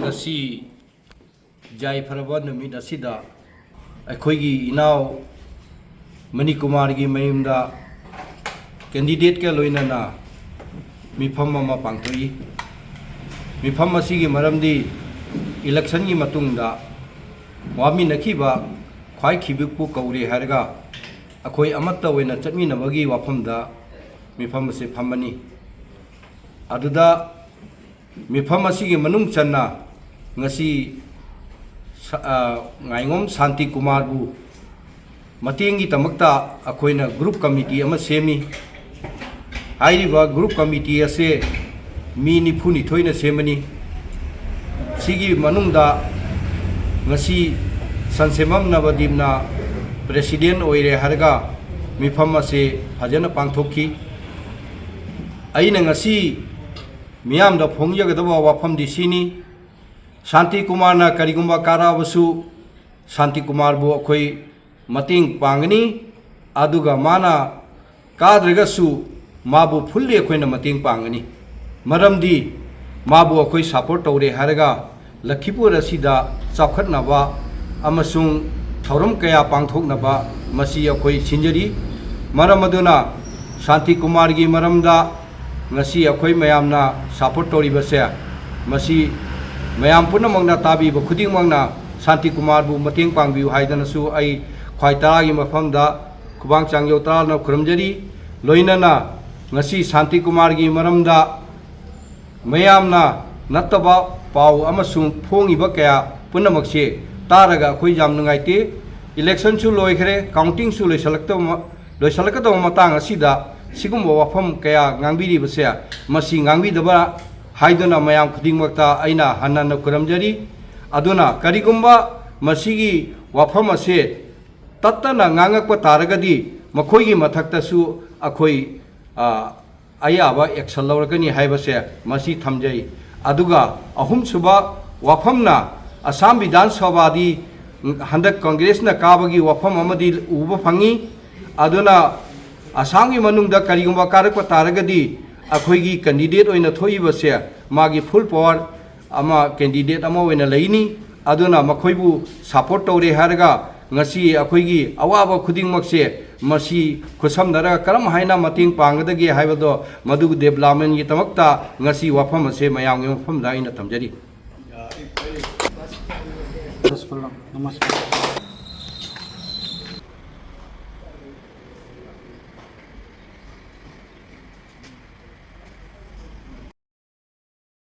ngasi jai faraba numit asida akhoi inau Mani Kumar gi mayumda candidate ka loinana mifam ama pangthoi mifam asigi maramdi election gi matungda wami nakhiba khwai khibikpu kaure harga akhoi amatta oina chatmi nabagi wafamda mifam se phamani aduda mifam asigi manung channa ngasi ngaingom Santi Kumar bu matengi tamakta akoina group committee ama semi airiba group committee ase mi ni phuni thoina semani sigi manungda ngasi sansemam nabadimna president oire harga mifam ase hajana pangthokki aina ngasi miyam da phongyagadaba wafam disini Santi Kumar na karigumba karabasu Santi Kumar bu akoi mating pangani aduga mana kadregasu mabu fulli akoina mating pangani maramdi mabu akoi support tawre haraga Lakhipur asida chawkhatnaba amasung thorum kaya pangthoknaba masi akoi sinjari maram aduna Santi Kumar gi maramda ngasi akoi mayamna support tawribase masi mayam punamangna tabiba khudingmangna Santi Kumar bu mating pangbiu haidanasu ai khwai taragi mafamda khubang changyo tara na khurumjari loinana ngasi Santi Kumar gi maramda mayamna nattaba pau amasung phongiba kaya punamakse taraga khoi jam nungaite election su loikhre counting su loisalakta matang asida sigumba wafam kaya ngangbiri base masi ngangbidaba haiduna mayam khudingmakta aina hanana kuramjari aduna karigumba masigi wafam ase tattana ngangakpa taragadi makhoigi mathaktasu akhoi ayaba action lawrakani haibase masi thamjai aduga ahum suba wafamna Assam Vidhan Sabha di handak Congress na kabagi wafam amadi uba phangi aduna Assam gi manungda karigumba karakpa taragadi akhoi candidate oina thoibase magi full power ama candidate ama oina leini aduna makhoibu support tawre harga ngasi akhoi awaba khudingmakse masi khusamdara karam haina mating pangdagi haibado madu development gi tamakta ngasi wafam ase mayam gi wafam da ina tamjari नमस्कार।